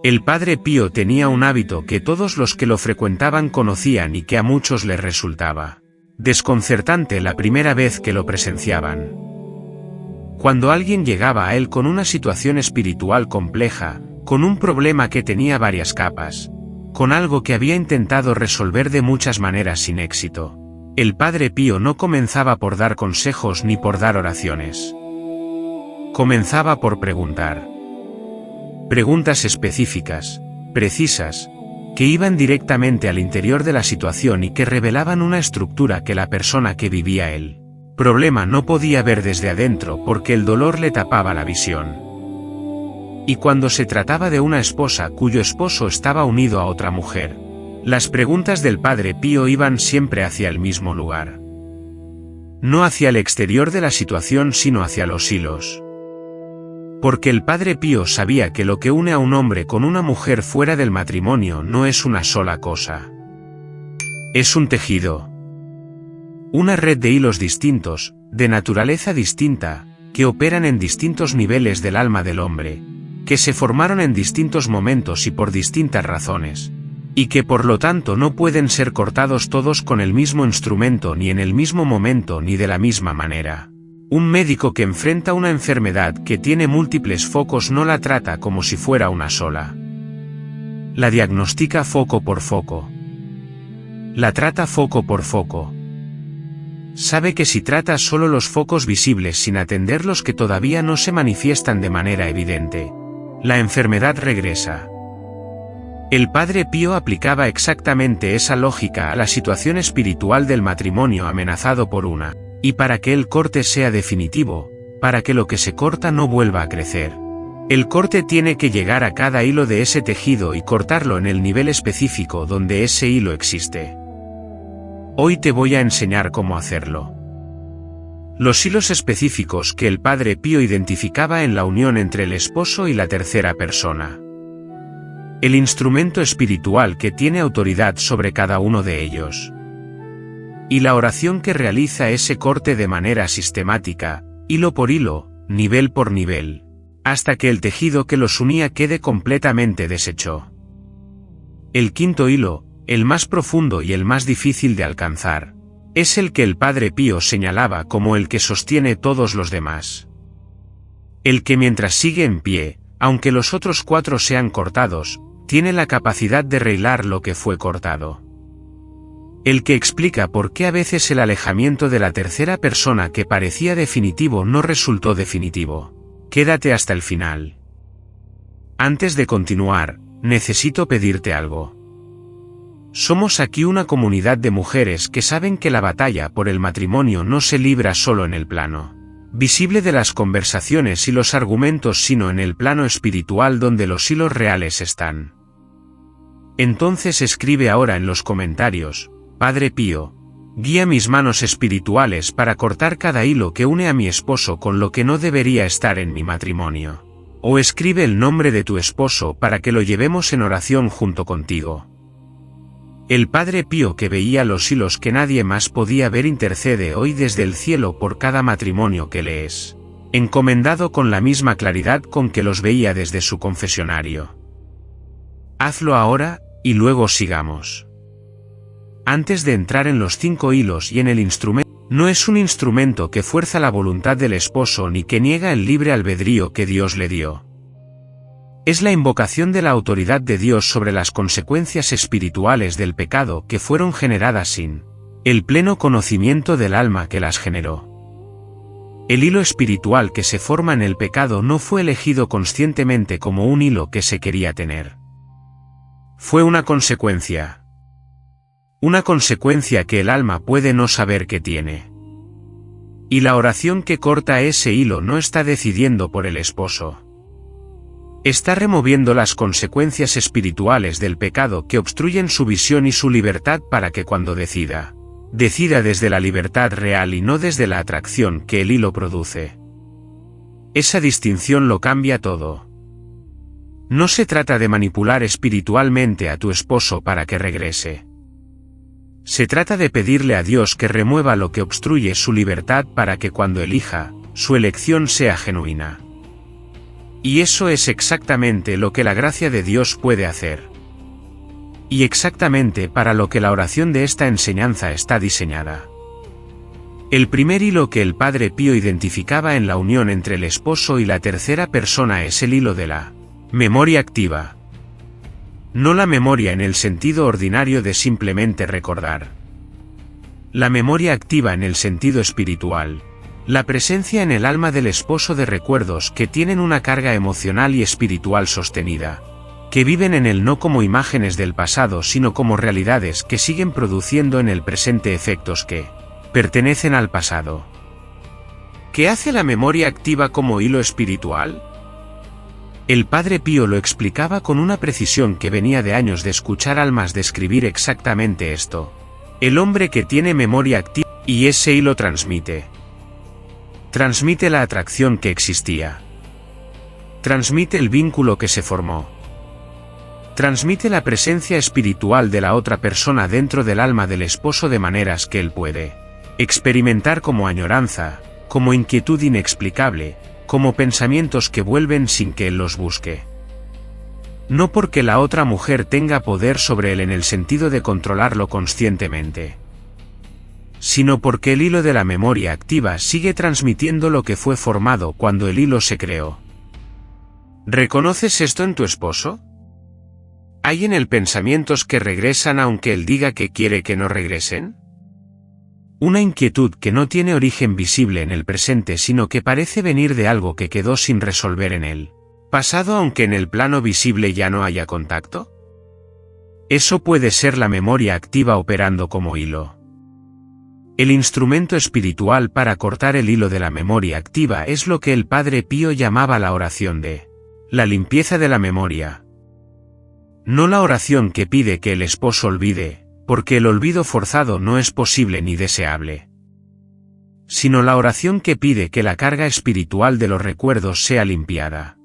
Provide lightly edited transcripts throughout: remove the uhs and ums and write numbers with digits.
El Padre Pío tenía un hábito que todos los que lo frecuentaban conocían y que a muchos les resultaba desconcertante la primera vez que lo presenciaban. Cuando alguien llegaba a él con una situación espiritual compleja, con un problema que tenía varias capas, con algo que había intentado resolver de muchas maneras sin éxito, el Padre Pío no comenzaba por dar consejos ni por dar oraciones. Comenzaba por preguntar. Preguntas específicas, precisas, que iban directamente al interior de la situación y que revelaban una estructura que la persona que vivía el problema no podía ver desde adentro porque el dolor le tapaba la visión. Y cuando se trataba de una esposa cuyo esposo estaba unido a otra mujer, las preguntas del Padre Pío iban siempre hacia el mismo lugar. No hacia el exterior de la situación sino hacia los hilos. Porque el Padre Pío sabía que lo que une a un hombre con una mujer fuera del matrimonio no es una sola cosa. Es un tejido. Una red de hilos distintos, de naturaleza distinta, que operan en distintos niveles del alma del hombre, que se formaron en distintos momentos y por distintas razones, y que por lo tanto no pueden ser cortados todos con el mismo instrumento ni en el mismo momento ni de la misma manera. Un médico que enfrenta una enfermedad que tiene múltiples focos no la trata como si fuera una sola. La diagnostica foco por foco. La trata foco por foco. Sabe que si trata solo los focos visibles sin atender los que todavía no se manifiestan de manera evidente, la enfermedad regresa. El Padre Pío aplicaba exactamente esa lógica a la situación espiritual del matrimonio amenazado por una. Y para que el corte sea definitivo, para que lo que se corta no vuelva a crecer, el corte tiene que llegar a cada hilo de ese tejido y cortarlo en el nivel específico donde ese hilo existe. Hoy te voy a enseñar cómo hacerlo. Los hilos específicos que el Padre Pío identificaba en la unión entre el esposo y la tercera persona. El instrumento espiritual que tiene autoridad sobre cada uno de ellos. Y la oración que realiza ese corte de manera sistemática, hilo por hilo, nivel por nivel, hasta que el tejido que los unía quede completamente deshecho. El quinto hilo, el más profundo y el más difícil de alcanzar, es el que el Padre Pío señalaba como el que sostiene todos los demás. El que mientras sigue en pie, aunque los otros 4 sean cortados, tiene la capacidad de reilar lo que fue cortado. El que explica por qué a veces el alejamiento de la tercera persona que parecía definitivo no resultó definitivo. Quédate hasta el final. Antes de continuar, necesito pedirte algo. Somos aquí una comunidad de mujeres que saben que la batalla por el matrimonio no se libra solo en el plano visible de las conversaciones y los argumentos, sino en el plano espiritual donde los hilos reales están. Entonces escribe ahora en los comentarios: Padre Pío, guía mis manos espirituales para cortar cada hilo que une a mi esposo con lo que no debería estar en mi matrimonio. O escribe el nombre de tu esposo para que lo llevemos en oración junto contigo. El Padre Pío, que veía los hilos que nadie más podía ver, intercede hoy desde el cielo por cada matrimonio que le es encomendado con la misma claridad con que los veía desde su confesionario. Hazlo ahora, y luego sigamos. Antes de entrar en los 5 hilos y en el instrumento, no es un instrumento que fuerza la voluntad del esposo ni que niega el libre albedrío que Dios le dio. Es la invocación de la autoridad de Dios sobre las consecuencias espirituales del pecado que fueron generadas sin el pleno conocimiento del alma que las generó. El hilo espiritual que se forma en el pecado no fue elegido conscientemente como un hilo que se quería tener. Fue una consecuencia. Una consecuencia que el alma puede no saber que tiene. Y la oración que corta ese hilo no está decidiendo por el esposo. Está removiendo las consecuencias espirituales del pecado que obstruyen su visión y su libertad para que cuando decida desde la libertad real y no desde la atracción que el hilo produce. Esa distinción lo cambia todo. No se trata de manipular espiritualmente a tu esposo para que regrese. Se trata de pedirle a Dios que remueva lo que obstruye su libertad para que cuando elija, su elección sea genuina. Y eso es exactamente lo que la gracia de Dios puede hacer. Y exactamente para lo que la oración de esta enseñanza está diseñada. El primer hilo que el Padre Pío identificaba en la unión entre el esposo y la tercera persona es el hilo de la memoria activa. No la memoria en el sentido ordinario de simplemente recordar. La memoria activa en el sentido espiritual. La presencia en el alma del esposo de recuerdos que tienen una carga emocional y espiritual sostenida. Que viven en él no como imágenes del pasado sino como realidades que siguen produciendo en el presente efectos que pertenecen al pasado. ¿Qué hace la memoria activa como hilo espiritual? El Padre Pío lo explicaba con una precisión que venía de años de escuchar almas describir exactamente esto. El hombre que tiene memoria activa, y ese hilo transmite. Transmite la atracción que existía. Transmite el vínculo que se formó. Transmite la presencia espiritual de la otra persona dentro del alma del esposo de maneras que él puede experimentar como añoranza, como inquietud inexplicable, como pensamientos que vuelven sin que él los busque. No porque la otra mujer tenga poder sobre él en el sentido de controlarlo conscientemente, sino porque el hilo de la memoria activa sigue transmitiendo lo que fue formado cuando el hilo se creó. ¿Reconoces esto en tu esposo? ¿Hay en él pensamientos que regresan aunque él diga que quiere que no regresen? Una inquietud que no tiene origen visible en el presente sino que parece venir de algo que quedó sin resolver en él pasado aunque en el plano visible ya no haya contacto. Eso puede ser la memoria activa operando como hilo. El instrumento espiritual para cortar el hilo de la memoria activa es lo que el Padre Pío llamaba la oración de la limpieza de la memoria. No la oración que pide que el esposo olvide, porque el olvido forzado no es posible ni deseable, sino la oración que pide que la carga espiritual de los recuerdos sea limpiada.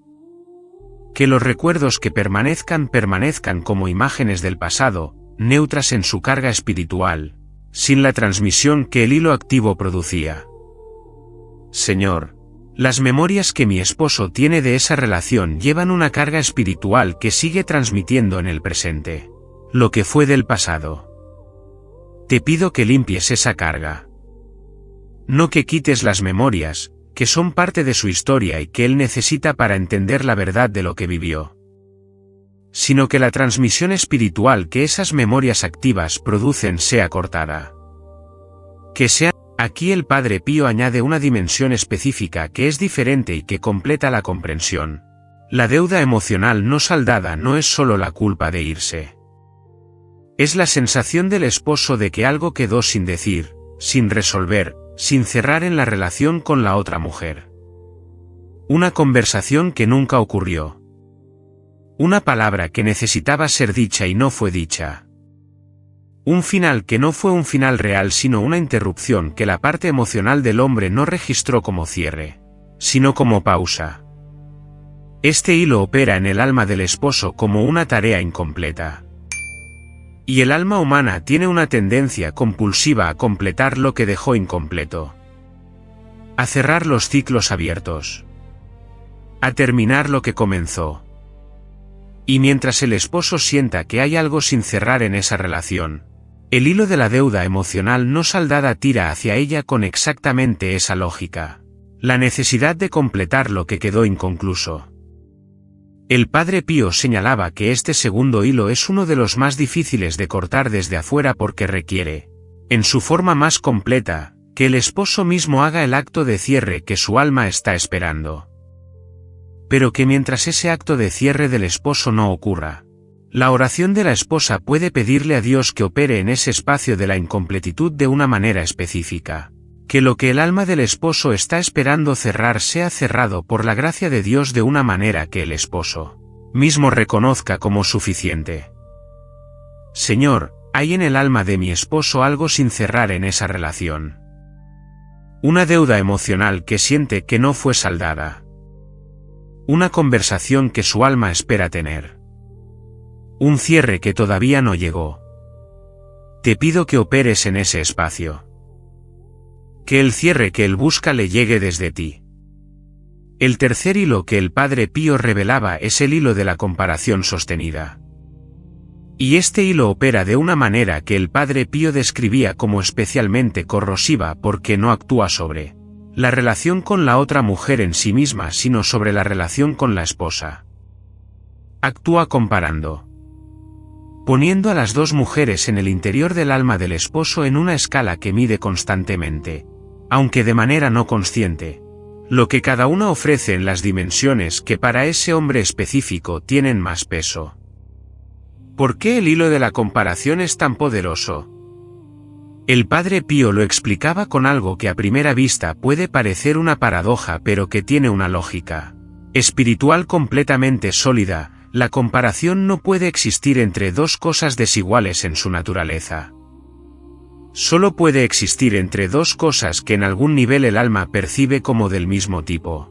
Que los recuerdos que permanezcan como imágenes del pasado, neutras en su carga espiritual, sin la transmisión que el hilo activo producía. Señor, las memorias que mi esposo tiene de esa relación llevan una carga espiritual que sigue transmitiendo en el presente lo que fue del pasado. Te pido que limpies esa carga. No que quites las memorias, que son parte de su historia y que él necesita para entender la verdad de lo que vivió, sino que la transmisión espiritual que esas memorias activas producen sea cortada. Que sea. Aquí el Padre Pío añade una dimensión específica que es diferente y que completa la comprensión. La deuda emocional no saldada no es solo la culpa de irse. Es la sensación del esposo de que algo quedó sin decir, sin resolver, sin cerrar en la relación con la otra mujer. Una conversación que nunca ocurrió. Una palabra que necesitaba ser dicha y no fue dicha. Un final que no fue un final real sino una interrupción que la parte emocional del hombre no registró como cierre, sino como pausa. Este hilo opera en el alma del esposo como una tarea incompleta. Y el alma humana tiene una tendencia compulsiva a completar lo que dejó incompleto. A cerrar los ciclos abiertos. A terminar lo que comenzó. Y mientras el esposo sienta que hay algo sin cerrar en esa relación, el hilo de la deuda emocional no saldada tira hacia ella con exactamente esa lógica. La necesidad de completar lo que quedó inconcluso. El Padre Pío señalaba que este segundo hilo es uno de los más difíciles de cortar desde afuera porque requiere, en su forma más completa, que el esposo mismo haga el acto de cierre que su alma está esperando. Pero que mientras ese acto de cierre del esposo no ocurra, la oración de la esposa puede pedirle a Dios que opere en ese espacio de la incompletitud de una manera específica. Que lo que el alma del esposo está esperando cerrar sea cerrado por la gracia de Dios de una manera que el esposo mismo reconozca como suficiente. Señor, hay en el alma de mi esposo algo sin cerrar en esa relación. Una deuda emocional que siente que no fue saldada. Una conversación que su alma espera tener. Un cierre que todavía no llegó. Te pido que operes en ese espacio. Que el cierre que él busca le llegue desde ti. El tercer hilo que el Padre Pío revelaba es el hilo de la comparación sostenida. Y este hilo opera de una manera que el Padre Pío describía como especialmente corrosiva porque no actúa sobre la relación con la otra mujer en sí misma, sino sobre la relación con la esposa. Actúa comparando, poniendo a las dos mujeres en el interior del alma del esposo en una escala que mide constantemente, aunque de manera no consciente, lo que cada una ofrece en las dimensiones que para ese hombre específico tienen más peso. ¿Por qué el hilo de la comparación es tan poderoso? El Padre Pío lo explicaba con algo que a primera vista puede parecer una paradoja, pero que tiene una lógica espiritual completamente sólida. La comparación no puede existir entre dos cosas desiguales en su naturaleza. Solo puede existir entre dos cosas que en algún nivel el alma percibe como del mismo tipo.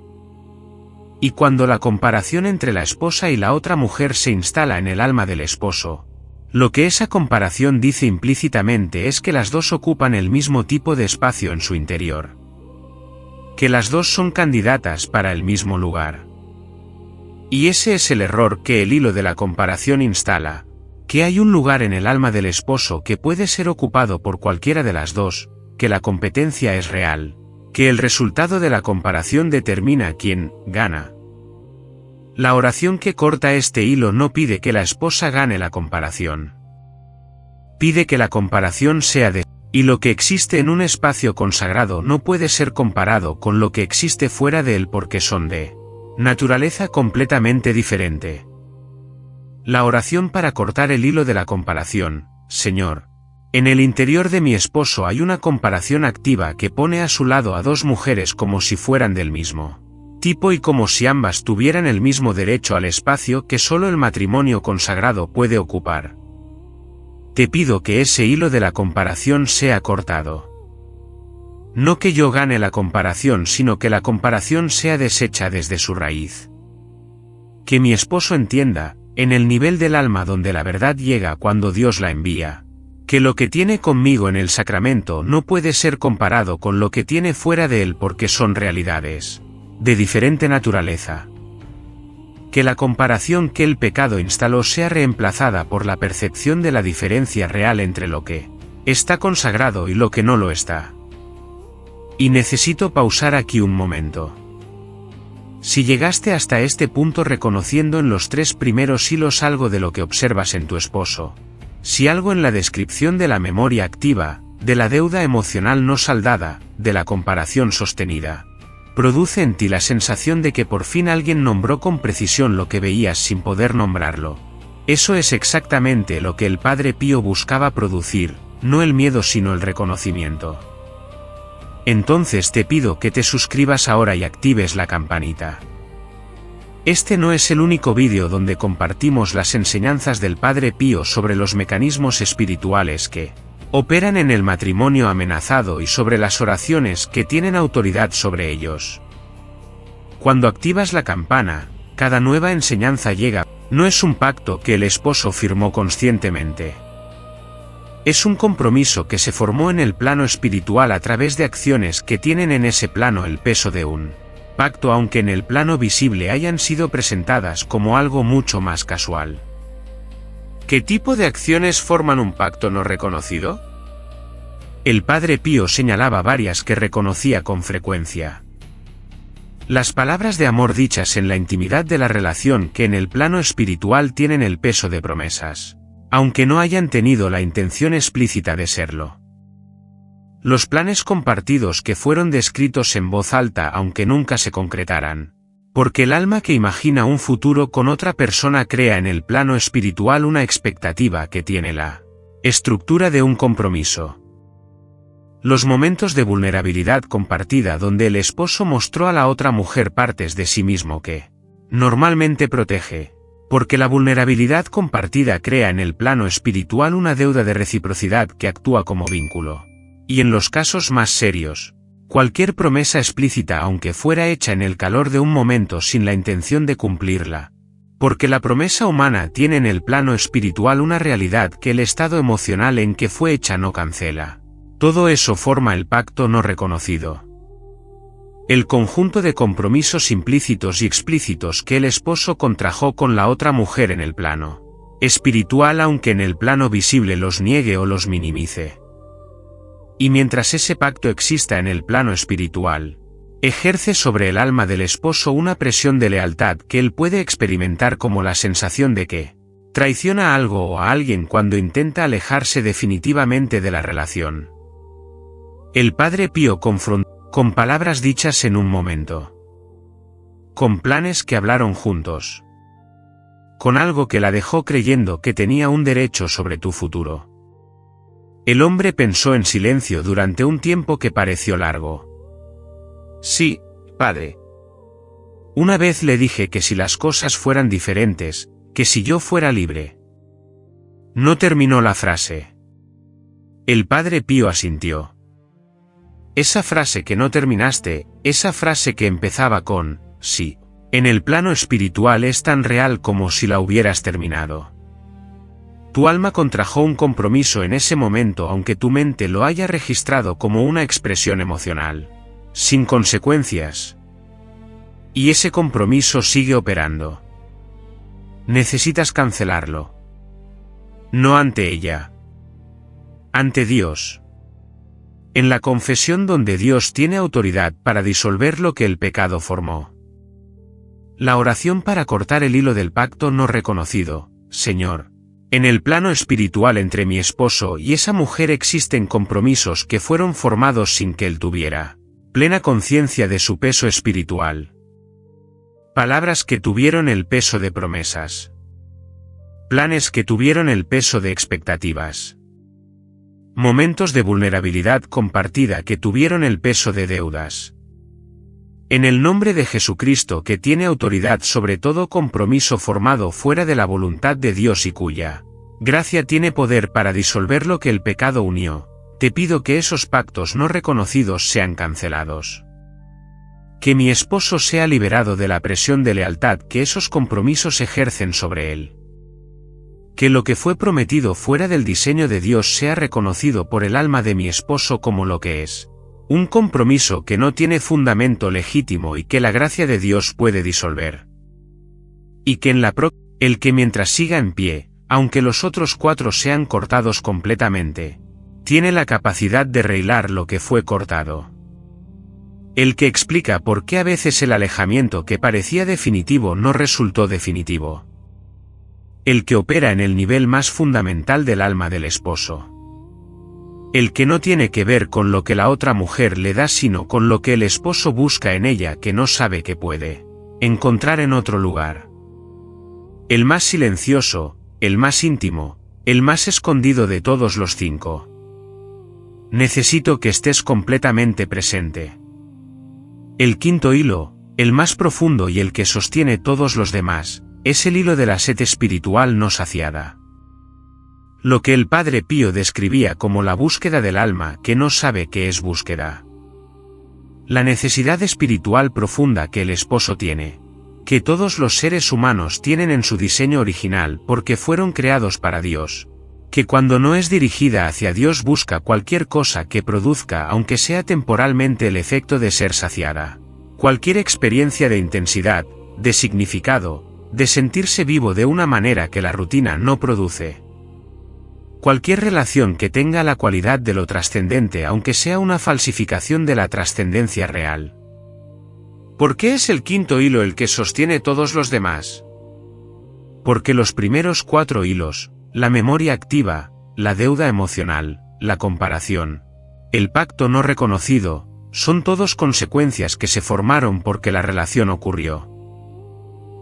Y cuando la comparación entre la esposa y la otra mujer se instala en el alma del esposo, lo que esa comparación dice implícitamente es que las dos ocupan el mismo tipo de espacio en su interior. Que las dos son candidatas para el mismo lugar. Y ese es el error que el hilo de la comparación instala, que hay un lugar en el alma del esposo que puede ser ocupado por cualquiera de las dos, que la competencia es real, que el resultado de la comparación determina quién gana. La oración que corta este hilo no pide que la esposa gane la comparación. Pide que la comparación sea de, y lo que existe en un espacio consagrado no puede ser comparado con lo que existe fuera de él porque son de naturaleza completamente diferente. La oración para cortar el hilo de la comparación: Señor, en el interior de mi esposo hay una comparación activa que pone a su lado a dos mujeres como si fueran del mismo tipo y como si ambas tuvieran el mismo derecho al espacio que solo el matrimonio consagrado puede ocupar. Te pido que ese hilo de la comparación sea cortado. No que yo gane la comparación, sino que la comparación sea deshecha desde su raíz. Que mi esposo entienda, en el nivel del alma donde la verdad llega cuando Dios la envía, que lo que tiene conmigo en el sacramento no puede ser comparado con lo que tiene fuera de él porque son realidades de diferente naturaleza. Que la comparación que el pecado instaló sea reemplazada por la percepción de la diferencia real entre lo que está consagrado y lo que no lo está. Y necesito pausar aquí un momento. Si llegaste hasta este punto reconociendo en los tres primeros hilos algo de lo que observas en tu esposo, si algo en la descripción de la memoria activa, de la deuda emocional no saldada, de la comparación sostenida, produce en ti la sensación de que por fin alguien nombró con precisión lo que veías sin poder nombrarlo, eso es exactamente lo que el Padre Pío buscaba producir, no el miedo sino el reconocimiento. Entonces te pido que te suscribas ahora y actives la campanita. Este no es el único vídeo donde compartimos las enseñanzas del Padre Pío sobre los mecanismos espirituales que operan en el matrimonio amenazado y sobre las oraciones que tienen autoridad sobre ellos. Cuando activas la campana, cada nueva enseñanza llega. No es un pacto que el esposo firmó conscientemente. Es un compromiso que se formó en el plano espiritual a través de acciones que tienen en ese plano el peso de un pacto, aunque en el plano visible hayan sido presentadas como algo mucho más casual. ¿Qué tipo de acciones forman un pacto no reconocido? El Padre Pío señalaba varias que reconocía con frecuencia. Las palabras de amor dichas en la intimidad de la relación que en el plano espiritual tienen el peso de promesas, aunque no hayan tenido la intención explícita de serlo. Los planes compartidos que fueron descritos en voz alta aunque nunca se concretaran, porque el alma que imagina un futuro con otra persona crea en el plano espiritual una expectativa que tiene la estructura de un compromiso. Los momentos de vulnerabilidad compartida donde el esposo mostró a la otra mujer partes de sí mismo que normalmente protege, porque la vulnerabilidad compartida crea en el plano espiritual una deuda de reciprocidad que actúa como vínculo. Y en los casos más serios, cualquier promesa explícita aunque fuera hecha en el calor de un momento sin la intención de cumplirla, porque la promesa humana tiene en el plano espiritual una realidad que el estado emocional en que fue hecha no cancela. Todo eso forma el pacto no reconocido. El conjunto de compromisos implícitos y explícitos que el esposo contrajo con la otra mujer en el plano espiritual, aunque en el plano visible los niegue o los minimice. Y mientras ese pacto exista en el plano espiritual, ejerce sobre el alma del esposo una presión de lealtad que él puede experimentar como la sensación de que traiciona algo o a alguien cuando intenta alejarse definitivamente de la relación. El Padre Pío confrontó con palabras dichas en un momento, con planes que hablaron juntos, con algo que la dejó creyendo que tenía un derecho sobre tu futuro. El hombre pensó en silencio durante un tiempo que pareció largo. Sí, padre. Una vez le dije que si las cosas fueran diferentes, que si yo fuera libre. No terminó la frase. El Padre Pío asintió. Esa frase que no terminaste, esa frase que empezaba con, sí, en el plano espiritual es tan real como si la hubieras terminado. Tu alma contrajo un compromiso en ese momento aunque tu mente lo haya registrado como una expresión emocional, sin consecuencias. Y ese compromiso sigue operando. Necesitas cancelarlo. No ante ella. Ante Dios. En la confesión donde Dios tiene autoridad para disolver lo que el pecado formó. La oración para cortar el hilo del pacto no reconocido, Señor. En el plano espiritual entre mi esposo y esa mujer existen compromisos que fueron formados sin que él tuviera plena conciencia de su peso espiritual. Palabras que tuvieron el peso de promesas. Planes que tuvieron el peso de expectativas. Momentos de vulnerabilidad compartida que tuvieron el peso de deudas. En el nombre de Jesucristo, que tiene autoridad sobre todo compromiso formado fuera de la voluntad de Dios y cuya gracia tiene poder para disolver lo que el pecado unió, te pido que esos pactos no reconocidos sean cancelados. Que mi esposo sea liberado de la presión de lealtad que esos compromisos ejercen sobre él. Que lo que fue prometido fuera del diseño de Dios sea reconocido por el alma de mi esposo como lo que es. Un compromiso que no tiene fundamento legítimo y que la gracia de Dios puede disolver. Y que en el que mientras siga en pie, aunque los otros 4 sean cortados completamente, tiene la capacidad de rehilar lo que fue cortado. El que explica por qué a veces el alejamiento que parecía definitivo no resultó definitivo. El que opera en el nivel más fundamental del alma del esposo. El que no tiene que ver con lo que la otra mujer le da sino con lo que el esposo busca en ella que no sabe que puede encontrar en otro lugar. El más silencioso, el más íntimo, el más escondido de todos los 5. Necesito que estés completamente presente. El quinto hilo, el más profundo y el que sostiene todos los demás, es el hilo de la sed espiritual no saciada. Lo que el Padre Pío describía como la búsqueda del alma que no sabe qué es búsqueda. La necesidad espiritual profunda que el esposo tiene, que todos los seres humanos tienen en su diseño original porque fueron creados para Dios, que cuando no es dirigida hacia Dios busca cualquier cosa que produzca aunque sea temporalmente el efecto de ser saciada. Cualquier experiencia de intensidad, de significado, de sentirse vivo de una manera que la rutina no produce. Cualquier relación que tenga la cualidad de lo trascendente aunque sea una falsificación de la trascendencia real. ¿Por qué es el quinto hilo el que sostiene todos los demás? Porque los primeros 4 hilos, la memoria activa, la deuda emocional, la comparación, el pacto no reconocido, son todos consecuencias que se formaron porque la relación ocurrió.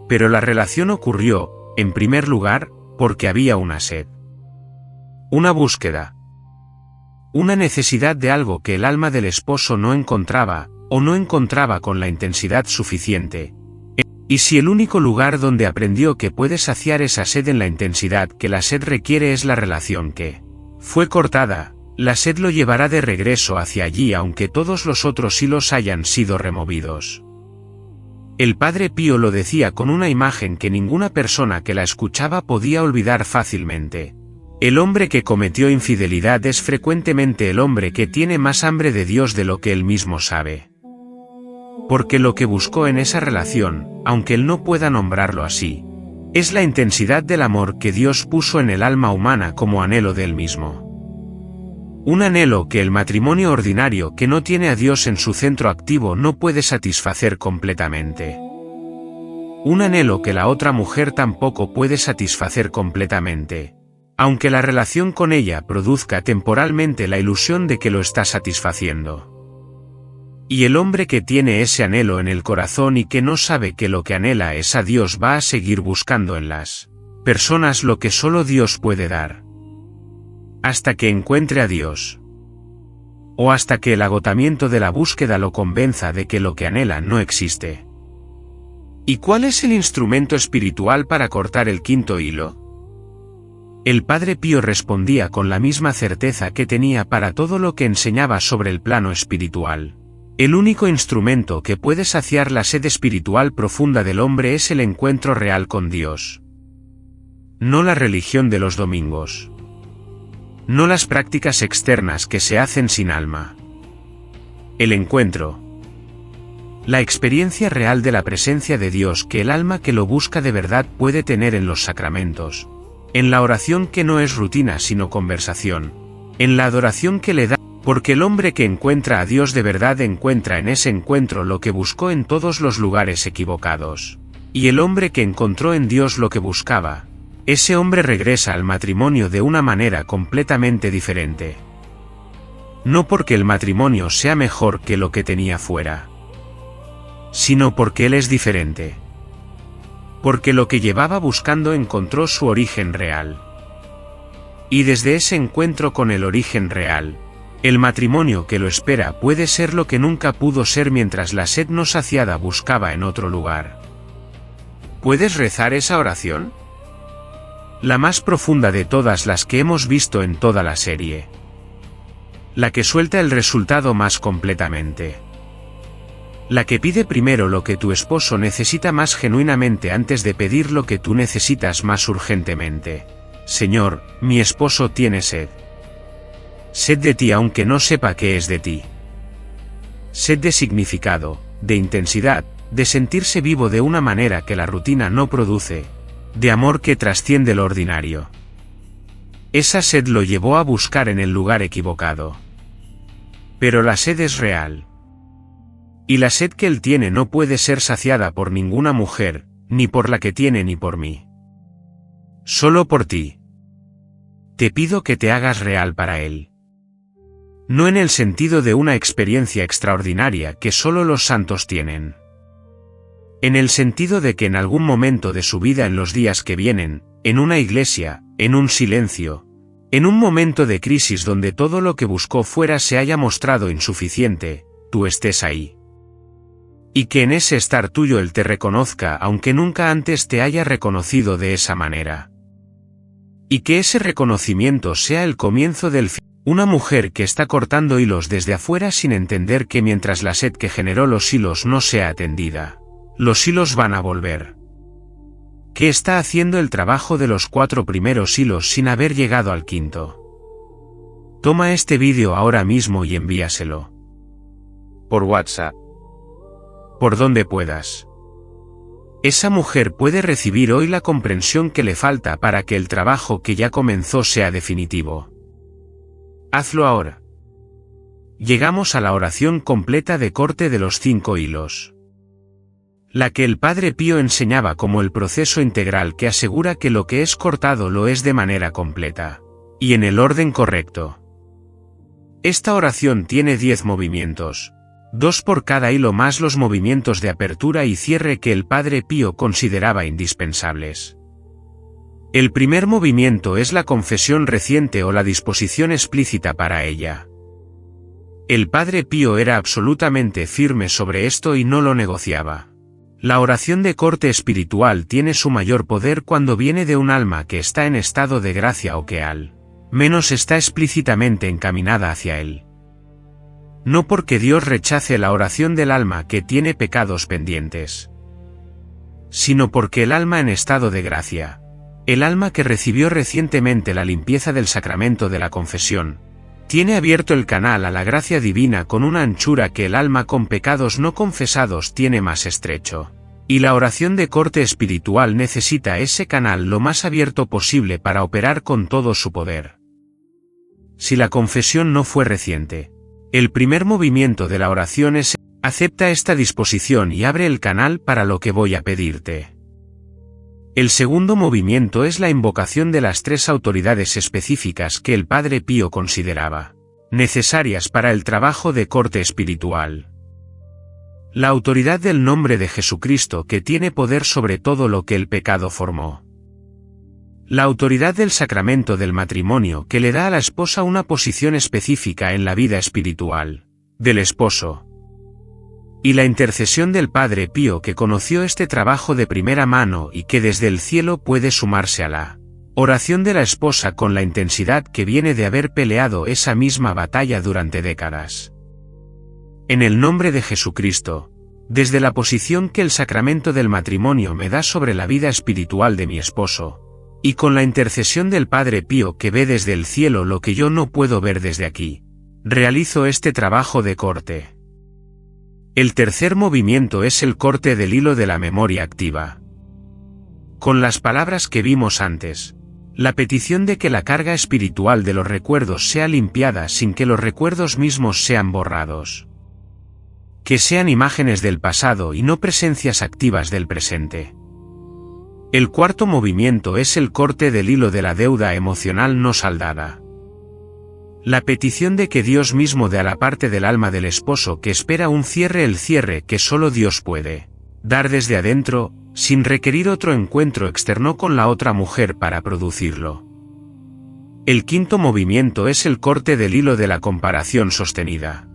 Pero la relación ocurrió, en primer lugar, porque había una sed. Una búsqueda. Una necesidad de algo que el alma del esposo no encontraba, o no encontraba con la intensidad suficiente. Y si el único lugar donde aprendió que puede saciar esa sed en la intensidad que la sed requiere es la relación que fue cortada, la sed lo llevará de regreso hacia allí aunque todos los otros hilos hayan sido removidos. El Padre Pío lo decía con una imagen que ninguna persona que la escuchaba podía olvidar fácilmente. El hombre que cometió infidelidad es frecuentemente el hombre que tiene más hambre de Dios de lo que él mismo sabe. Porque lo que buscó en esa relación, aunque él no pueda nombrarlo así, es la intensidad del amor que Dios puso en el alma humana como anhelo de él mismo. Un anhelo que el matrimonio ordinario que no tiene a Dios en su centro activo no puede satisfacer completamente. Un anhelo que la otra mujer tampoco puede satisfacer completamente, aunque la relación con ella produzca temporalmente la ilusión de que lo está satisfaciendo. Y el hombre que tiene ese anhelo en el corazón y que no sabe que lo que anhela es a Dios va a seguir buscando en las personas lo que solo Dios puede dar, hasta que encuentre a Dios. O hasta que el agotamiento de la búsqueda lo convenza de que lo que anhela no existe. ¿Y cuál es el instrumento espiritual para cortar el quinto hilo? El Padre Pío respondía con la misma certeza que tenía para todo lo que enseñaba sobre el plano espiritual. El único instrumento que puede saciar la sed espiritual profunda del hombre es el encuentro real con Dios. No la religión de los domingos. No las prácticas externas que se hacen sin alma. El encuentro. La experiencia real de la presencia de Dios que el alma que lo busca de verdad puede tener en los sacramentos, en la oración que no es rutina sino conversación, en la adoración que le da, porque el hombre que encuentra a Dios de verdad encuentra en ese encuentro lo que buscó en todos los lugares equivocados, y el hombre que encontró en Dios lo que buscaba, ese hombre regresa al matrimonio de una manera completamente diferente. No porque el matrimonio sea mejor que lo que tenía fuera, sino porque él es diferente. Porque lo que llevaba buscando encontró su origen real. Y desde ese encuentro con el origen real, el matrimonio que lo espera puede ser lo que nunca pudo ser mientras la sed no saciada buscaba en otro lugar. ¿Puedes rezar esa oración? La más profunda de todas las que hemos visto en toda la serie. La que suelta el resultado más completamente. La que pide primero lo que tu esposo necesita más genuinamente antes de pedir lo que tú necesitas más urgentemente. Señor, mi esposo tiene sed. Sed de ti aunque no sepa qué es de ti. Sed de significado, de intensidad, de sentirse vivo de una manera que la rutina no produce, de amor que trasciende lo ordinario. Esa sed lo llevó a buscar en el lugar equivocado. Pero la sed es real. Y la sed que él tiene no puede ser saciada por ninguna mujer, ni por la que tiene ni por mí. Solo por ti. Te pido que te hagas real para él. No en el sentido de una experiencia extraordinaria que solo los santos tienen. En el sentido de que en algún momento de su vida en los días que vienen, en una iglesia, en un silencio, en un momento de crisis donde todo lo que buscó fuera se haya mostrado insuficiente, tú estés ahí. Y que en ese estar tuyo él te reconozca aunque nunca antes te haya reconocido de esa manera. Y que ese reconocimiento sea el comienzo del fin. Una mujer que está cortando hilos desde afuera sin entender que mientras la sed que generó los hilos no sea atendida, los hilos van a volver. Que está haciendo el trabajo de los 4 primeros hilos sin haber llegado al quinto. Toma este vídeo ahora mismo y envíaselo. Por WhatsApp. Por donde puedas. Esa mujer puede recibir hoy la comprensión que le falta para que el trabajo que ya comenzó sea definitivo. Hazlo ahora. Llegamos a la oración completa de corte de los 5 hilos. La que el Padre Pío enseñaba como el proceso integral que asegura que lo que es cortado lo es de manera completa, y en el orden correcto. Esta oración tiene 10 movimientos. 2 por cada hilo más los movimientos de apertura y cierre que el Padre Pío consideraba indispensables. El primer movimiento es la confesión reciente o la disposición explícita para ella. El Padre Pío era absolutamente firme sobre esto y no lo negociaba. La oración de corte espiritual tiene su mayor poder cuando viene de un alma que está en estado de gracia o que al menos está explícitamente encaminada hacia él. No porque Dios rechace la oración del alma que tiene pecados pendientes, sino porque el alma en estado de gracia, el alma que recibió recientemente la limpieza del sacramento de la confesión, Tiene abierto el canal a la gracia divina con una anchura que el alma con pecados no confesados tiene más estrecho. Y la oración de corte espiritual necesita ese canal lo más abierto posible para operar con todo su poder. Si la confesión no fue reciente, el primer movimiento de la oración es: acepta esta disposición y abre el canal para lo que voy a pedirte. El segundo movimiento es la invocación de las 3 autoridades específicas que el Padre Pío consideraba necesarias para el trabajo de corte espiritual. La autoridad del nombre de Jesucristo, que tiene poder sobre todo lo que el pecado formó. La autoridad del sacramento del matrimonio, que le da a la esposa una posición específica en la vida espiritual del esposo. Y la intercesión del Padre Pío, que conoció este trabajo de primera mano y que desde el cielo puede sumarse a la oración de la esposa con la intensidad que viene de haber peleado esa misma batalla durante décadas. En el nombre de Jesucristo, desde la posición que el sacramento del matrimonio me da sobre la vida espiritual de mi esposo, y con la intercesión del Padre Pío que ve desde el cielo lo que yo no puedo ver desde aquí, realizo este trabajo de corte. El tercer movimiento es el corte del hilo de la memoria activa. Con las palabras que vimos antes, la petición de que la carga espiritual de los recuerdos sea limpiada sin que los recuerdos mismos sean borrados. Que sean imágenes del pasado y no presencias activas del presente. El cuarto movimiento es el corte del hilo de la deuda emocional no saldada. La petición de que Dios mismo dé a la parte del alma del esposo que espera un cierre, el cierre que solo Dios puede dar desde adentro, sin requerir otro encuentro externo con la otra mujer para producirlo. El quinto movimiento es el corte del hilo de la comparación sostenida.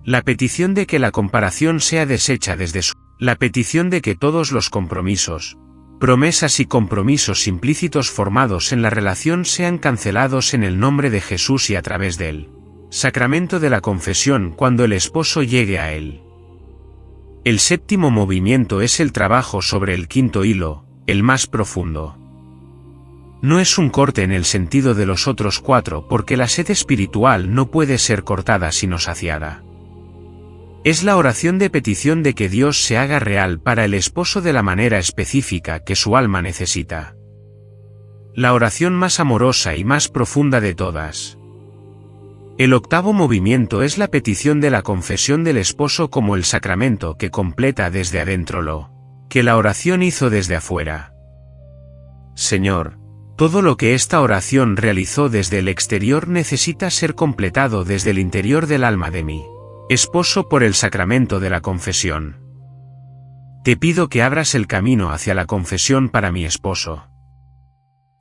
La petición de que la comparación sea deshecha desde la petición de que todos los compromisos, promesas y compromisos implícitos formados en la relación sean cancelados en el nombre de Jesús y a través del sacramento de la confesión cuando el esposo llegue a él. El séptimo movimiento es el trabajo sobre el quinto hilo, el más profundo. No es un corte en el sentido de los otros 4 porque la sed espiritual no puede ser cortada sino saciada. Es la oración de petición de que Dios se haga real para el esposo de la manera específica que su alma necesita. La oración más amorosa y más profunda de todas. El octavo movimiento es la petición de la confesión del esposo como el sacramento que completa desde adentro lo que la oración hizo desde afuera. Señor, todo lo que esta oración realizó desde el exterior necesita ser completado desde el interior del alma de mí. Esposo por el sacramento de la confesión. Te pido que abras el camino hacia la confesión para mi esposo.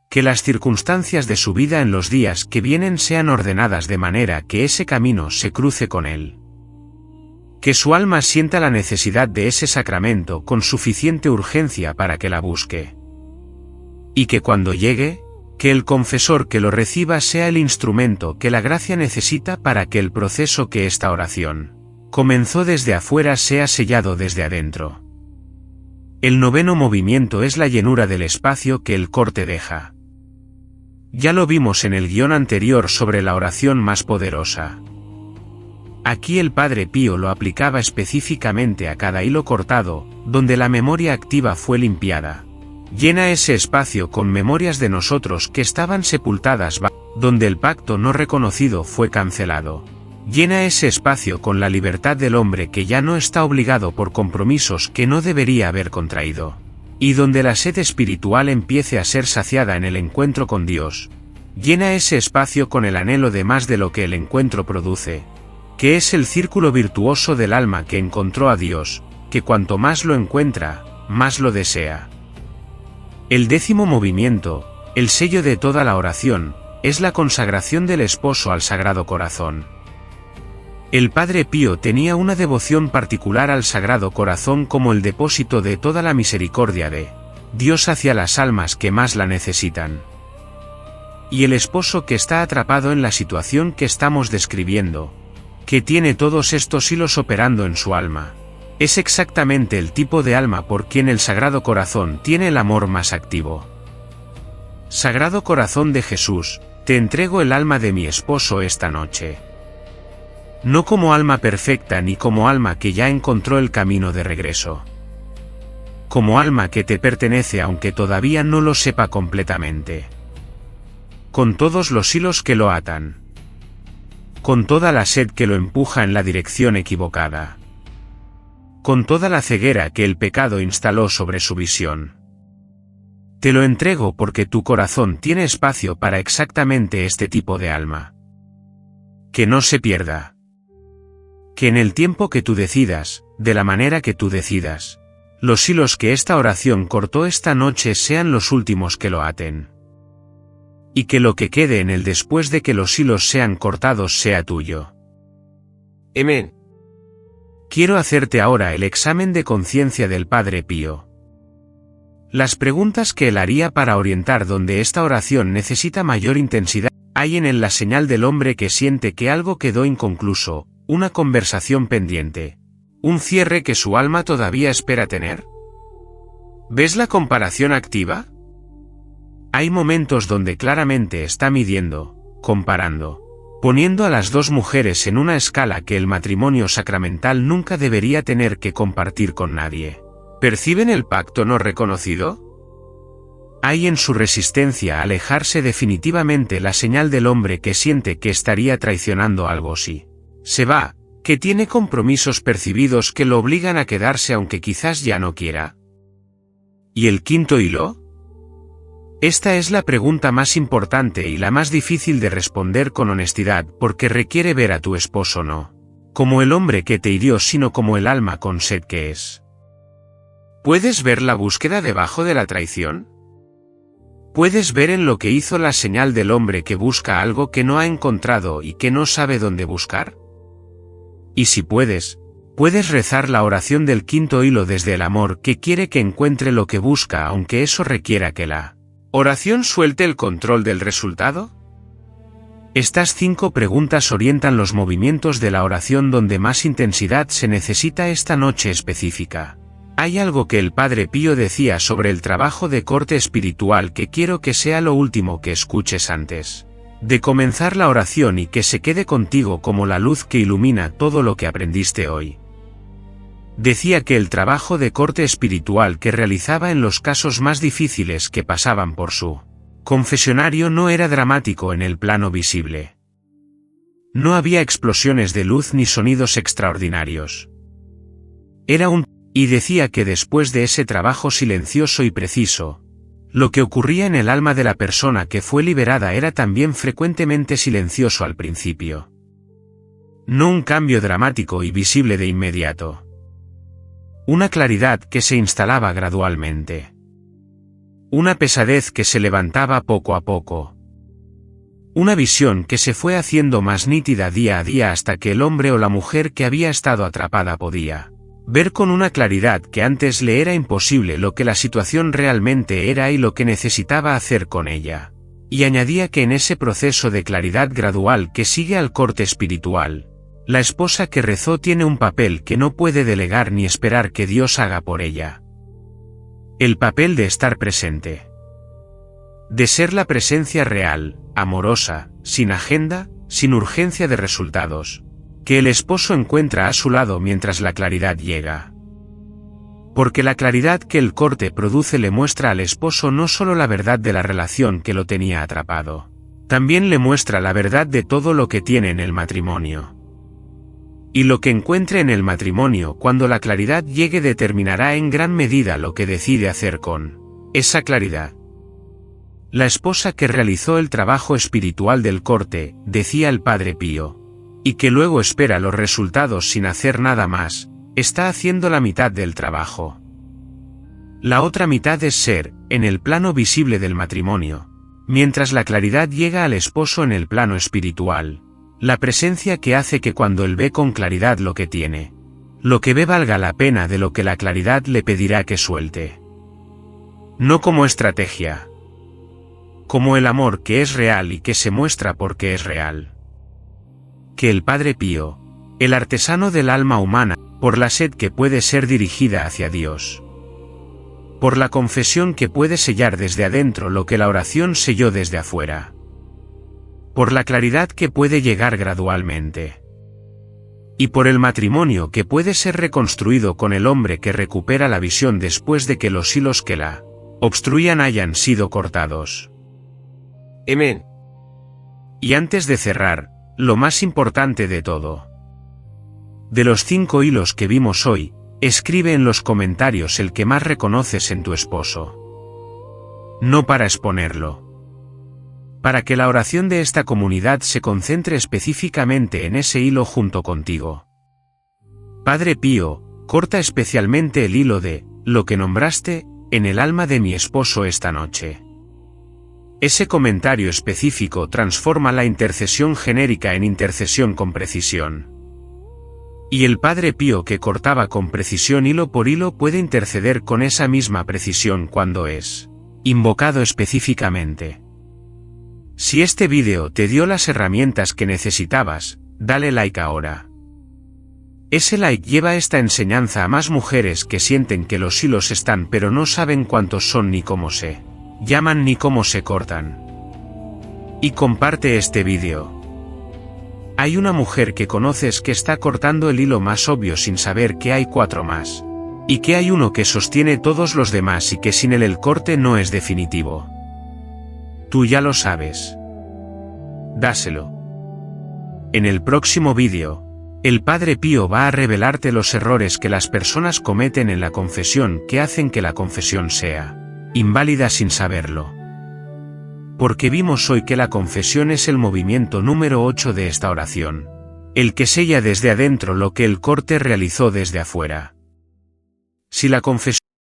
Que las circunstancias de su vida en los días que vienen sean ordenadas de manera que ese camino se cruce con él. Que su alma sienta la necesidad de ese sacramento con suficiente urgencia para que la busque. Y que cuando llegue, que el confesor que lo reciba sea el instrumento que la gracia necesita para que el proceso que esta oración comenzó desde afuera sea sellado desde adentro. El noveno movimiento es la llenura del espacio que el corte deja. Ya lo vimos en el guión anterior sobre la oración más poderosa. Aquí el Padre Pío lo aplicaba específicamente a cada hilo cortado, donde la memoria activa fue limpiada. Llena ese espacio con memorias de nosotros que estaban sepultadas, donde el pacto no reconocido fue cancelado. Llena ese espacio con la libertad del hombre que ya no está obligado por compromisos que no debería haber contraído. Y donde la sed espiritual empiece a ser saciada en el encuentro con Dios. Llena ese espacio con el anhelo de más de lo que el encuentro produce, que es el círculo virtuoso del alma que encontró a Dios, que cuanto más lo encuentra, más lo desea. El décimo movimiento, el sello de toda la oración, es la consagración del esposo al Sagrado Corazón. El Padre Pío tenía una devoción particular al Sagrado Corazón como el depósito de toda la misericordia de Dios hacia las almas que más la necesitan. Y el esposo que está atrapado en la situación que estamos describiendo, que tiene todos estos hilos operando en su alma, es exactamente el tipo de alma por quien el Sagrado Corazón tiene el amor más activo. Sagrado Corazón de Jesús, Te entrego el alma de mi esposo esta noche. No como alma perfecta ni como alma que ya encontró el camino de regreso. Como alma que te pertenece aunque todavía no lo sepa completamente. Con todos los hilos que lo atan. Con toda la sed que lo empuja en la dirección equivocada. Con toda la ceguera que el pecado instaló sobre su visión. Te lo entrego porque tu corazón tiene espacio para exactamente este tipo de alma. Que no se pierda. Que en el tiempo que tú decidas, de la manera que tú decidas, los hilos que esta oración cortó esta noche sean los últimos que lo aten. Y que lo que quede en él después de que los hilos sean cortados sea tuyo. Amén. Quiero hacerte ahora el examen de conciencia del Padre Pío. Las preguntas que él haría para orientar donde esta oración necesita mayor intensidad. Hay en él la señal del hombre que siente que algo quedó inconcluso, una conversación pendiente, un cierre que su alma todavía espera tener. ¿Ves la comparación activa? Hay momentos donde claramente está midiendo, comparando, poniendo a las dos mujeres en una escala que el matrimonio sacramental nunca debería tener que compartir con nadie. ¿Perciben el pacto no reconocido? Hay en su resistencia a alejarse definitivamente la señal del hombre que siente que estaría traicionando algo si se va, que tiene compromisos percibidos que lo obligan a quedarse aunque quizás ya no quiera. ¿Y el quinto hilo? Esta es la pregunta más importante y la más difícil de responder con honestidad porque requiere ver a tu esposo no como el hombre que te hirió sino como el alma con sed que es. ¿Puedes ver la búsqueda debajo de la traición? ¿Puedes ver en lo que hizo la señal del hombre que busca algo que no ha encontrado y que no sabe dónde buscar? Y si puedes rezar la oración del quinto hilo desde el amor que quiere que encuentre lo que busca aunque eso requiera que la oración suelte el control del resultado. Estas 5 preguntas orientan los movimientos de la oración donde más intensidad se necesita esta noche específica. Hay algo que el Padre Pío decía sobre el trabajo de corte espiritual que quiero que sea lo último que escuches antes de comenzar la oración y que se quede contigo como la luz que ilumina todo lo que aprendiste hoy. Decía que el trabajo de corte espiritual que realizaba en los casos más difíciles que pasaban por su confesionario no era dramático en el plano visible. No había explosiones de luz ni sonidos extraordinarios. Y decía que después de ese trabajo silencioso y preciso, lo que ocurría en el alma de la persona que fue liberada era también frecuentemente silencioso al principio. No un cambio dramático y visible de inmediato. Una claridad que se instalaba gradualmente. Una pesadez que se levantaba poco a poco. Una visión que se fue haciendo más nítida día a día hasta que el hombre o la mujer que había estado atrapada podía ver con una claridad que antes le era imposible lo que la situación realmente era y lo que necesitaba hacer con ella. Y añadía que en ese proceso de claridad gradual que sigue al corte espiritual, la esposa que rezó tiene un papel que no puede delegar ni esperar que Dios haga por ella. El papel de estar presente. De ser la presencia real, amorosa, sin agenda, sin urgencia de resultados, que el esposo encuentra a su lado mientras la claridad llega. Porque la claridad que el corte produce le muestra al esposo no solo la verdad de la relación que lo tenía atrapado, también le muestra la verdad de todo lo que tiene en el matrimonio. Y lo que encuentre en el matrimonio cuando la claridad llegue determinará en gran medida lo que decide hacer con esa claridad. La esposa que realizó el trabajo espiritual del corte, decía el Padre Pío, y que luego espera los resultados sin hacer nada más, está haciendo la mitad del trabajo. La otra mitad es ser, en el plano visible del matrimonio, mientras la claridad llega al esposo en el plano espiritual, la presencia que hace que cuando él ve con claridad lo que tiene, lo que ve valga la pena de lo que la claridad le pedirá que suelte. No como estrategia, como el amor que es real y que se muestra porque es real. Que el Padre Pío, el artesano del alma humana, por la sed que puede ser dirigida hacia Dios. Por la confesión que puede sellar desde adentro lo que la oración selló desde afuera. por la claridad que puede llegar gradualmente, y por el matrimonio que puede ser reconstruido con el hombre que recupera la visión después de que los hilos que la obstruían hayan sido cortados. Amén. Y antes de cerrar, lo más importante de todo. De los 5 hilos que vimos hoy, escribe en los comentarios el que más reconoces en tu esposo. No para exponerlo. Para que la oración de esta comunidad se concentre específicamente en ese hilo junto contigo. Padre Pío, corta especialmente el hilo de lo que nombraste en el alma de mi esposo esta noche. Ese comentario específico transforma la intercesión genérica en intercesión con precisión. Y el Padre Pío que cortaba con precisión hilo por hilo puede interceder con esa misma precisión cuando es invocado específicamente. Si este vídeo te dio las herramientas que necesitabas, dale like ahora. Ese like lleva esta enseñanza a más mujeres que sienten que los hilos están pero no saben cuántos son ni cómo se llaman ni cómo se cortan. Y comparte este vídeo. Hay una mujer que conoces que está cortando el hilo más obvio sin saber que hay 4 más. Y que hay uno que sostiene todos los demás y que sin él el corte no es definitivo. Tú ya lo sabes. Dáselo. En el próximo vídeo, el Padre Pío va a revelarte los errores que las personas cometen en la confesión que hacen que la confesión sea inválida sin saberlo. Porque vimos hoy que la confesión es el movimiento número 8 de esta oración, el que sella desde adentro lo que el corte realizó desde afuera. Si la confesión